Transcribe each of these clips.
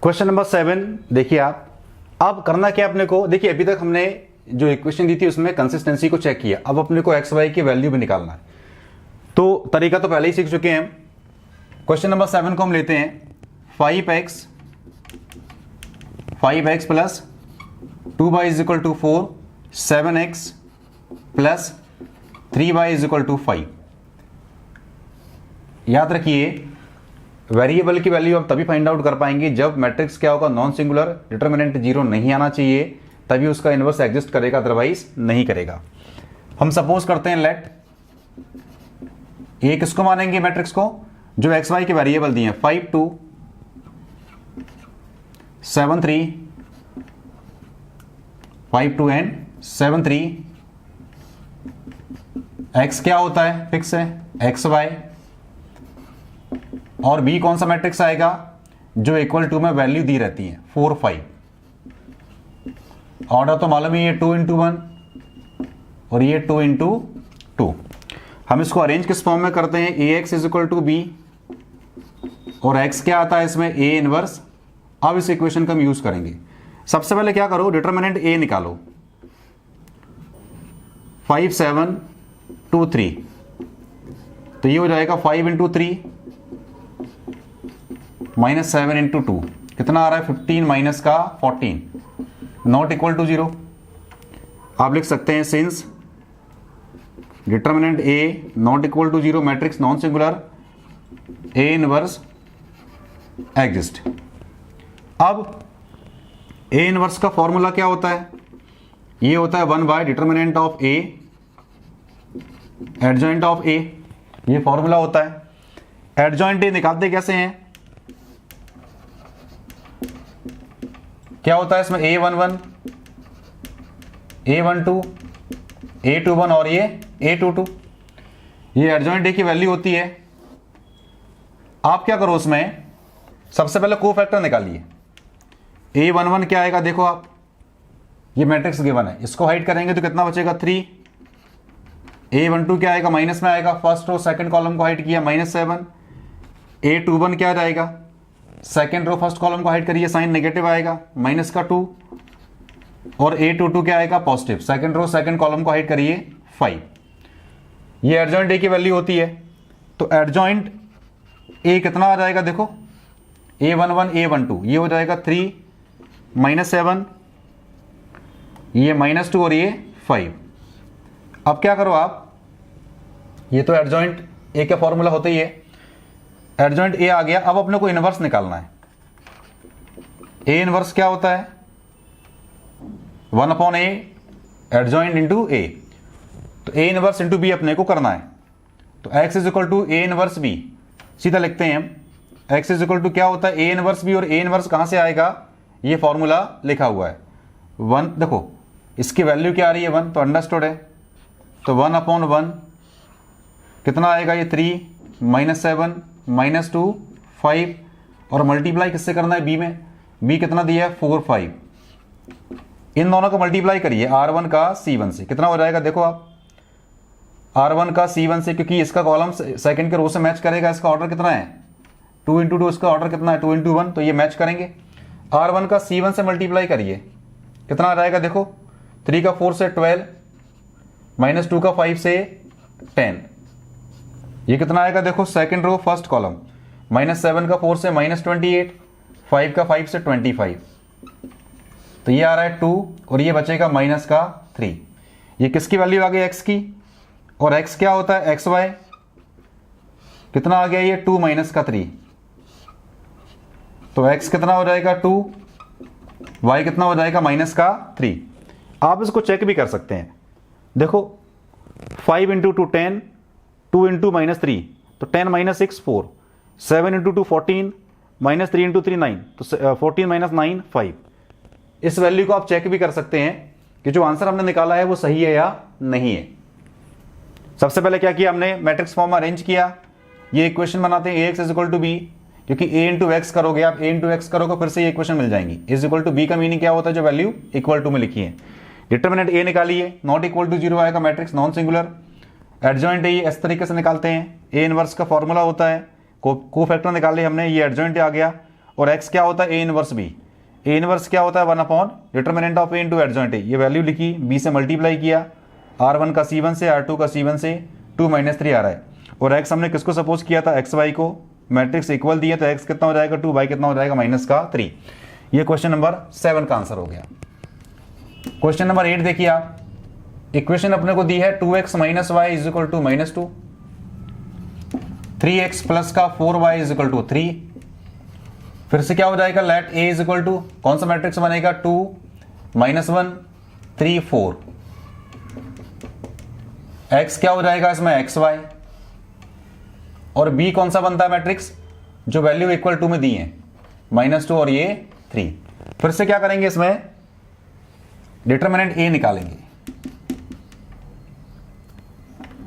Question number 7 देखिए आप। अब करना क्या अपने को, देखिए अभी तक हमने जो इक्वेशन दी थी उसमें कंसिस्टेंसी को चेक किया। अब अपने को एक्स वाई की वैल्यू भी निकालना है, तो तरीका तो पहले ही सीख चुके हैं हम। क्वेश्चन नंबर 7 को हम लेते हैं 5x plus 2y is equal to 4, 7x plus 3y is equal to 5। याद रखिए वेरिएबल की वैल्यू आप तभी फाइंड आउट कर पाएंगे जब मैट्रिक्स क्या होगा, नॉन सिंगुलर, डिटर्मिनेंट 0 नहीं आना चाहिए, तभी उसका इनवर्स एग्जिस्ट करेगा, अदरवाइज नहीं करेगा। हम सपोज करते हैं लेट ये किसको मानेंगे, मैट्रिक्स को, जो एक्स वाई के वेरिएबल दिए हैं 5 2 7 3 5 2 एंड 7 3। एक्स क्या होता है, फिक्स है, एक्स वाई, और बी कौन सा मैट्रिक्स आएगा जो इक्वल टू में वैल्यू दी रहती है 4 5। ऑर्डर तो मालूम ही है 2 into 1 और ये 2 into 2। हम इसको अरेंज किस फॉर्म में करते हैं, A X is equal to B और एक्स क्या आता है इसमें, ए इनवर्स। अब इस इक्वेशन का हम यूज करेंगे। सबसे पहले क्या करो, डिटर्मिनेंट ए निकालो, 5 7 2 3, तो ये हो जाएगा 5 into 3 माइनस 7 into 2, कितना आ रहा है 15 माइनस का 14, नॉट इक्वल टू 0। आप लिख सकते हैं since determinant A not equal to 0, matrix non singular, A inverse exist. अब ए इनवर्स का फॉर्मूला क्या होता है, ये होता है 1 by determinant of A adjoint of A, ये फॉर्मूला होता है। एडजॉइंट ए निकालते कैसे हैं, क्या होता है इसमें, a11 a12 a21 और ये a22, ये एडजॉइंट ए की वैल्यू होती है। आप क्या करो, उसमें सबसे पहले कोफैक्टर निकालिए। a11 क्या आएगा, देखो आप, ये मैट्रिक्स गिवन है, इसको हाइड करेंगे तो कितना बचेगा 3। a12 क्या आएगा, माइनस में आएगा, फर्स्ट रो सेकंड कॉलम को हाइड किया -7। a21 क्या जाएगा, सेकेंड रो फर्स्ट कॉलम को हाइड करिए, साइन नेगेटिव आएगा माइनस का 2, और a22 क्या आएगा, positive, second row second column को हाइड करिए 5। ये एडजॉइंट ए की वैल्यू होती है। तो एडजॉइंट ए कितना आ जाएगा, देखो a11 a12, ये हो जाएगा 3 -7, ये -2 और ये 5। अब क्या करो आप, ये तो एडजॉइंट ए का फॉर्मूला होता ही है, एडजॉइंट ए आ गया। अब अपने को इनवर्स निकालना है। ए इनवर्स क्या होता है, 1/a एडजॉइंट इंटू ए, तो ए इनवर्स इंटू बी अपने को करना है। तो x is equal to A inverse B, सीधा लिखते हैं हम, x इज इक्वल टू क्या होता है, ए इनवर्स बी, और ए इनवर्स कहां से आएगा, ये फॉर्मूला लिखा हुआ है 1, देखो इसकी वैल्यू क्या आ रही है 1, तो अंडरस्टूड है, तो 1/1 कितना आएगा, ये 3 -7 -2 5, और मल्टीप्लाई किससे करना है, बी में, बी कितना दिया है 4 5। इन दोनों को मल्टीप्लाई करिए, R1 का C1 से, कितना हो जाएगा, देखो आप, R1 का C1 से, क्योंकि इसका कॉलम सेकंड के रो से मैच करेगा, इसका ऑर्डर कितना है 2 into 2, इसका ऑर्डर कितना है 2 into 1, तो ये मैच करेंगे। R1 का C1 से मल्टीप्लाई करिए, कितना आ जाएगा, देखो 3 का 4 से 12, -2 का 5 से 10, ये कितना आएगा, देखो सेकंड रो फर्स्ट कॉलम, -7 का 4 से -28, 5 का 5 से 25, तो ये आ रहा है 2, और ये बचेगा माइनस का 3। ये किसकी वैल्यू आ गई, x की, और x क्या होता है, एक्स वाई, कितना आ गया, ये 2 माइनस का 3, तो x कितना हो जाएगा 2, y कितना हो जाएगा माइनस का 3। आप इसको चेक भी कर सकते हैं, देखो 5 into 2 10, 2 into -3, तो 10 - 6 4, 7 into 2 14, -3 into 3 9, तो 14 - 9 5। इस वैल्यू को आप चेक भी कर सकते हैं कि जो आंसर हमने निकाला है वो सही है या नहीं है। सबसे पहले क्या किया हमने, मैट्रिक्स फॉर्म में अरेंज किया, ये इक्वेशन बनाते हैं ax is equal to B, क्योंकि a इंटू एक्स करोगे आप, a इंटू एक्स करोगे फिर से ये इक्वेशन मिल जाएंगी। इज इक्वल टू बी का मीनिंग क्या होता है, जो वैल्यू इक्वल टू में लिखी है। डिटर्मिनेंट ए निकालिए, नॉट इक्वल टू 0 आएगा, matrix non singular. Adjoint A इस तरीके से निकालते हैं, ए इनवर्स का फॉर्मूला होता है, को फैक्टर निकाले हमने, ये एडजॉइंट आ गया, और x क्या होता है a inverse b। a inverse क्या होता है 1 upon determinant of a into adjoint a। ये वैल्यू लिखी, b से मल्टीप्लाई किया, r1 का c1 से, r2 का c1 से, 2 - 3 आ रहा है। और x हमने किसको सपोज किया था, xy को। मैट्रिक्स इक्वल दिया तो x कितना हो जाएगा 2, y कितना हो जाएगा -3। ये क्वेश्चन नंबर 7 का आंसर हो गया। क्वेश्चन नंबर 8 देखिए आप, इक्वेशन अपने को दी है 2x - y = -2, 3x प्लस का 4y = 3। फिर से क्या हो जाएगा, लेट a इक्वल टू कौन सा मैट्रिक्स बनेगा, 2 - 1 3 4। x क्या हो जाएगा इसमें xy, और b कौन सा बनता है मैट्रिक्स जो वैल्यू इक्वल टू में दी है, -2 और ये 3। फिर से क्या करेंगे, इसमें डिटरमिनेंट a निकालेंगे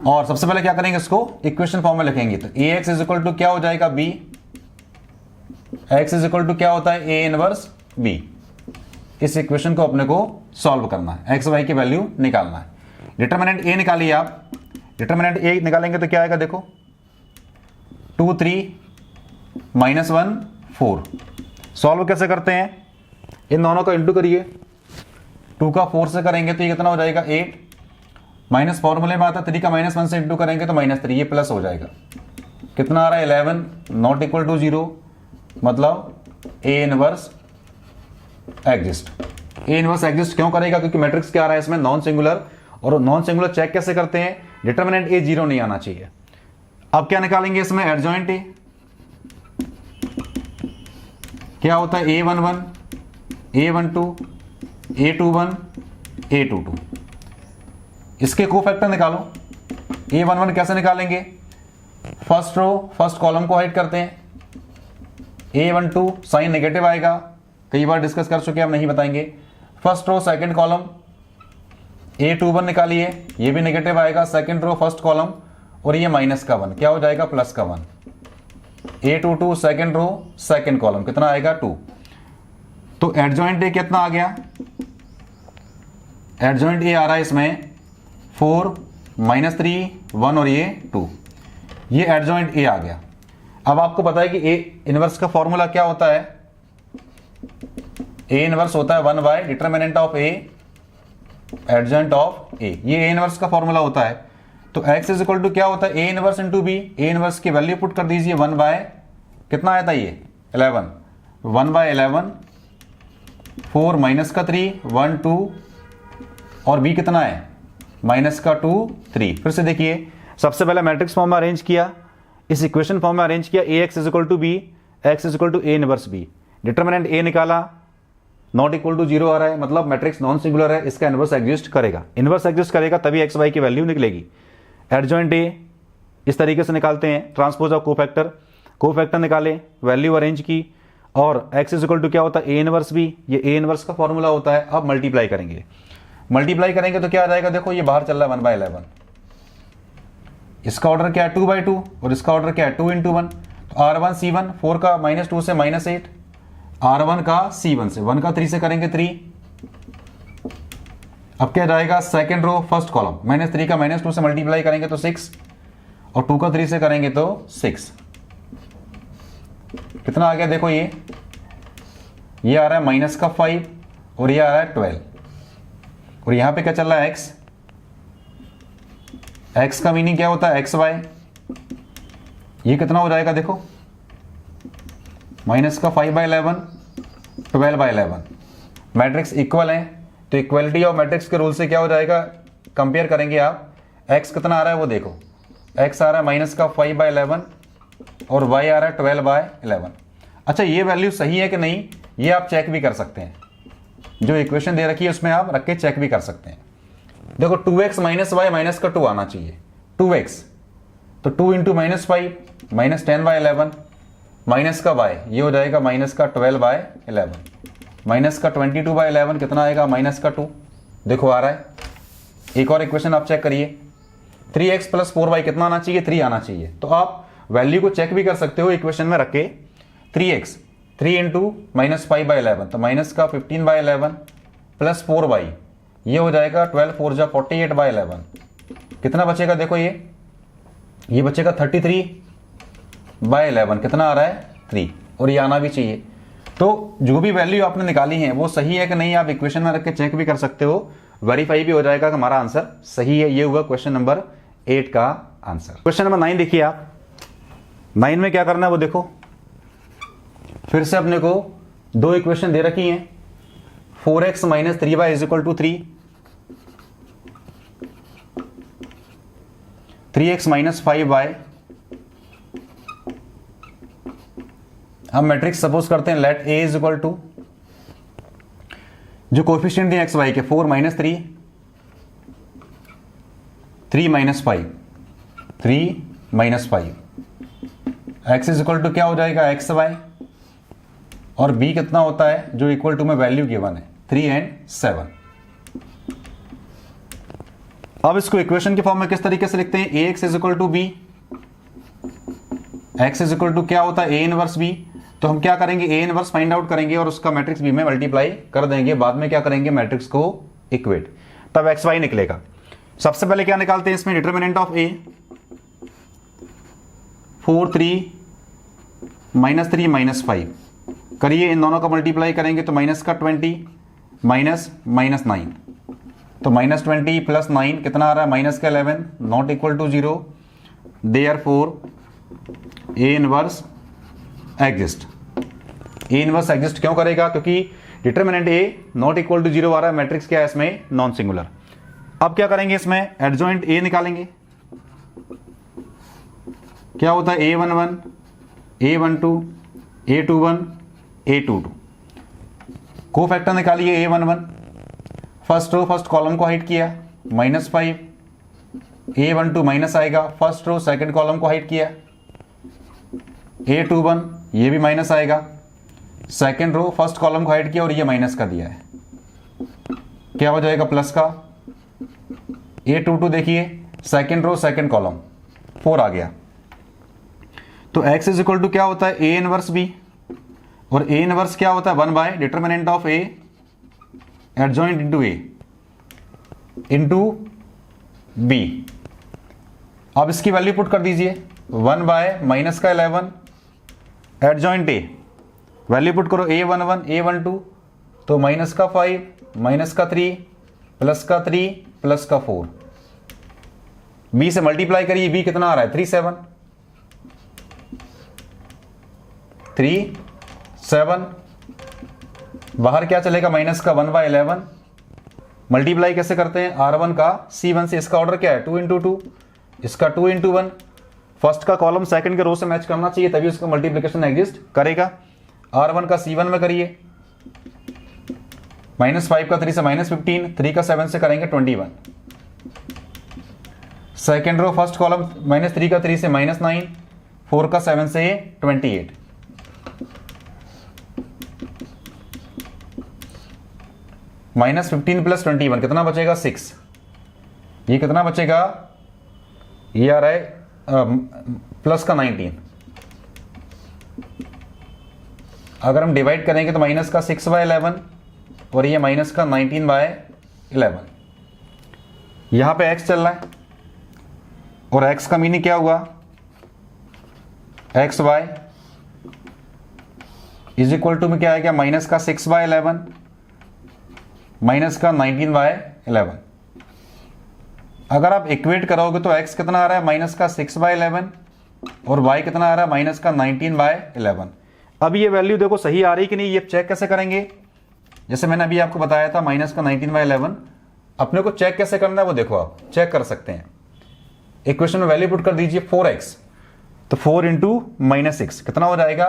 और सबसे पहले क्या करेंगे, इसको इक्वेशन फॉर्म में लिखेंगे। तो ax इक्वल टू क्या हो जाएगा b, x इक्वल टू क्या होता है a इनवर्स b। इस इक्वेशन को अपने को सॉल्व करना है, x y की वैल्यू निकालना है। डिटरमिनेंट a निकालिए आप, डिटरमिनेंट a निकालेंगे तो क्या आएगा, देखो 2 3 -1 4। सॉल्व कैसे करते हैं, इन दोनों का इंटू करिए, 2 का 4 से करेंगे तो ये कितना हो जाएगा 8, माइनस फॉर्मूले में आता है 3 का -1 से इंटू करेंगे तो -3, ये प्लस हो जाएगा। कितना आ रहा है 11, नॉट इक्वल टू 0, मतलब a inverse exist. a inverse exist क्यों करेगा, क्योंकि मैट्रिक्स क्या आ रहा है इसमें नॉन सिंगुलर, और नॉन सिंगुलर चेक कैसे करते हैं, डिटरमिनेंट a 0 नहीं आना चाहिए। अब क्या निकालेंगे इसमें, एडजॉइंट a क्या होता है, a11 a12 a21 a22। इसके कोफैक्टर निकालो। a11 कैसे निकालेंगे, फर्स्ट रो फर्स्ट कॉलम को हाइड करते हैं, a12 साइन नेगेटिव आएगा, कई बार डिस्कस कर चुके हैं, हम नहीं बताएंगे। First row second column, a21 निकालिए, ये भी नेगेटिव आएगा, सेकंड रो फर्स्ट कॉलम, और ये -1 क्या हो जाएगा, +1। a22 second row second column कितना आएगा 2। तो एडजॉइंट a कितना आ गया, एडजॉइंट a आ रहा है इसमें 4 -3 1 और ये 2, ये एडजॉइंट a आ गया। अब आपको पता है कि a इनवर्स का फॉर्मूला क्या होता है, a इनवर्स होता है 1 by determinant of a adjoint of a, ये a इनवर्स का फॉर्मूला होता है। तो x इक्वल टू क्या होता है, a inverse into b। a inverse की वैल्यू पुट कर दीजिए 1 बाय कितना आया था ये 11, 1 बाय 11, 4 -3 1 2, और b कितना है -2 3। फिर से देखिए, सबसे पहले मैट्रिक्स फॉर्म में अरेंज किया, इस इक्वेशन फॉर्म में अरेंज किया, ax equal to b, x equal to a inverse b। Determinant a निकाला, नॉट इक्वल टू 0 आ रहा है, मतलब मैट्रिक्स नॉन सिंगुलर है, इसका इनवर्स एग्जिस्ट करेगा। इनवर्स एग्जिस्ट करेगा तभी एक्स वाई की वैल्यू निकलेगी। एडजॉइंट a इस तरीके से निकालते हैं, ट्रांसपोज ऑफ कोफैक्टर, कोफैक्टर निकाले, वैल्यू अरेंज की, और x इक्वल टू क्या होता है a इनवर्स b, ये a इनवर्स का फॉर्मूला होता है। अब मल्टीप्लाई करेंगे, मल्टीप्लाई करेंगे तो क्या आ जाएगा, देखो ये बाहर चल रहा है 1/11, इसका ऑर्डर क्या है 2/2, और इसका ऑर्डर क्या है 2 × 1। तो r1 c1 4 का -2 से -8, r1 का c1 से 1 का 3 से करेंगे 3। अब क्या जाएगा, सेकंड रो फर्स्ट कॉलम, -3 का -2 से मल्टीप्लाई करेंगे तो 6, और 2 का 3 से करेंगे तो 6। कितना आ गया, देखो ये आ रहा है -5, और ये आ रहा है 12, और यहां पे क्या चल रहा है x का मीनिंग क्या होता है xy। ये कितना हो जाएगा, देखो -5/11 12/11। मैट्रिक्स इक्वल है, तो इक्वलिटी ऑफ मैट्रिक्स के रूल से क्या हो जाएगा, कंपेयर करेंगे आप, x कितना आ रहा है वो देखो, x आ रहा है -5/11 और y आ रहा है 12/11। अच्छा, ये वैल्यू सही है कि नहीं, ये आप चेक भी कर सकते हैं, जो इक्वेशन दे रखी है उसमें आप रख के चेक भी कर सकते हैं। देखो 2x - y - का 2 आना चाहिए, 2x, तो 2 × -5 -10/11, माइनस का y ये हो जाएगा -12/11, -22/11 कितना आएगा, -2। देखो आ रहा है। एक और इक्वेशन आप चेक करिए, 3x + 4y कितना आना चाहिए, 3 आना चाहिए। तो आप वैल्यू को चेक भी कर सकते हो इक्वेशन में रख के, 3x 3 × -5/11, तो -15/11 + 4y ये हो जाएगा 12 4 जा 48/11। कितना बचेगा, देखो ये बचेगा 33/11, कितना आ रहा है 3, और ये आना भी चाहिए। तो जो भी वैल्यू आपने निकाली है वो सही है कि नहीं, आप इक्वेशन में रख के चेक भी कर सकते हो, वेरीफाई भी हो जाएगा कि हमारा आंसर सही है। ये हुआ क्वेश्चन नंबर 8 का आंसर। क्वेश्चन नंबर 9 देखिए आप। 9 में क्या करना है वो देखो। फिर से अपने को दो इक्वेशन दे रखी हैं, 4x - 3y = 3, 3x - 5y। हम मैट्रिक्स सपोज करते हैं, लेट a = जो कोएफिशिएंट दिए एक्स वाई के 4 - 3, 3 - 5, 3 - 5, x = क्या हो जाएगा एक्स वाई, और b कितना होता है जो इक्वल टू में वैल्यू गिवन है 3 और 7। अब इसको इक्वेशन के फॉर्म में किस तरीके से लिखते हैं, ax = b, x = क्या होता है a इनवर्स b। तो हम क्या करेंगे, a इनवर्स फाइंड आउट करेंगे और उसका मैट्रिक्स b में मल्टीप्लाई कर देंगे, बाद में क्या करेंगे मैट्रिक्स को इक्वेट, तब एक्स वाई निकलेगा। सबसे पहले क्या निकालते हैं इसमें, डिटरमिनेंट ऑफ a, 4 3 -3 -5 करिए, इन दोनों का मल्टीप्लाई करेंगे तो माइनस का 20 माइनस -9, तो -20 + 9 कितना आ रहा है, -11, not equal to 0, therefore a inverse exist. a inverse exist क्यों करेगा, क्योंकि determinant a not equal to 0 आ रहा है, मैट्रिक्स क्या है इसमें नॉन सिंगुलर। अब क्या करेंगे, इसमें एडजॉइंट a निकालेंगे। क्या होता है, a11 a12 a21 a22, cofactor निकालिए a11, first row first column को हाइड किया -5, a12 माइनस आएगा, फर्स्ट रो सेकंड कॉलम को हाइड किया, a21 ये भी माइनस आएगा, सेकंड रो फर्स्ट कॉलम को हाइड किया और ये माइनस का दिया है, क्या हो जाएगा प्लस का, a22 देखिए सेकंड रो सेकंड कॉलम 4 आ गया। तो x = क्या होता है, a इनवर्स b, और a इनवर्स क्या होता है 1 determinant of a adjoint into a into b। अब इसकी वैल्यू पुट कर दीजिए, 1 माइनस का 11 एडजॉइंट a, वैल्यू पुट करो a11 a12, तो माइनस का 5 माइनस का 3 प्लस का 3 प्लस का 4, b से मल्टीप्लाई करिए, b कितना आ रहा है 3 7, बाहर क्या चलेगा माइनस का 1/11, मल्टीप्लाई कैसे करते हैं, r1 का c1 से, इसका ऑर्डर क्या है 2 × 2, इसका 2 × 1, फर्स्ट का कॉलम सेकंड के रो से मैच करना चाहिए तभी उसका मल्टीप्लिकेशन एग्जिस्ट करेगा। r1 का c1 में करिए, -5 का 3 से -15, 3 का 7 से करेंगे 21, सेकंड रो फर्स्ट कॉलम -3 का 3 से -9, 4 का 7 से 28, -15 + 21 कितना बचेगा 6, ये कितना बचेगा, ये आ रहा है प्लस का 19, अगर हम डिवाइड करेंगे तो माइनस का 6/11 और ये माइनस का 19/11, यहां पे x चल रहा है और x का मीनिंग क्या हुआ, xy = में क्या है, क्या माइनस का 6/11 माइनस का 19/11। अगर आप इक्वेट करोगे तो x कितना आ रहा है माइनस का 6/11 और y कितना आ रहा है माइनस का 19/11। अब ये वैल्यू देखो सही आ रही कि नहीं, ये चेक कैसे करेंगे, जैसे मैंने अभी आपको बताया था माइनस का 19/11, अपने को चेक कैसे करना है वो देखो, आप चेक कर सकते हैं। इक्वेशन में वैल्यू पुट कर दीजिए 4x, तो 4 × -6 कितना हो जाएगा,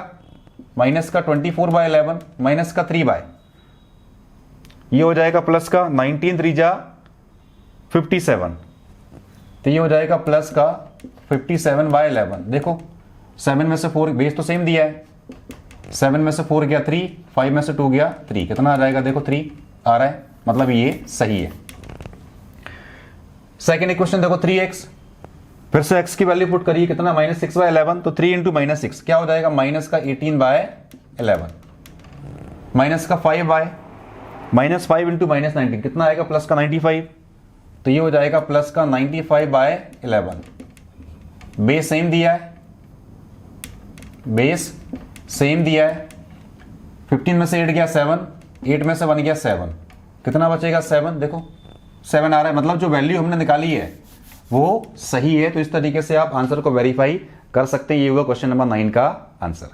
माइनस का 24/11 माइनस का 3 ये हो जाएगा प्लस का 19 3 जा 57, तो ये हो जाएगा प्लस का 57/11। देखो 7 में से 4 बेस तो सेम दिया है, 7 में से 4 गया 3, 5 में से 2 गया 3, कितना आ जाएगा, देखो 3 आ रहा है, मतलब ये सही है। सेकेंड इक्वेशन देखो 3x, फिर से x की वैल्यू पुट करिए, कितना -6/11, तो 3 × -6 क्या हो जाएगा, माइनस का 18/11, माइनस का 5 × -19 कितना आएगा, प्लस का 95, तो ये हो जाएगा प्लस का 95/11। बेस सेम दिया है, बेस सेम दिया है, 15 में से 8 गया 7, 8 में से 1 गया 7, कितना बचेगा 7, देखो 7 आ रहा है, मतलब जो वैल्यू हमने निकाली है वो सही है। तो इस तरीके से आप आंसर को वेरीफाई कर सकते हैं। ये होगा क्वेश्चन नंबर 9 का आंसर।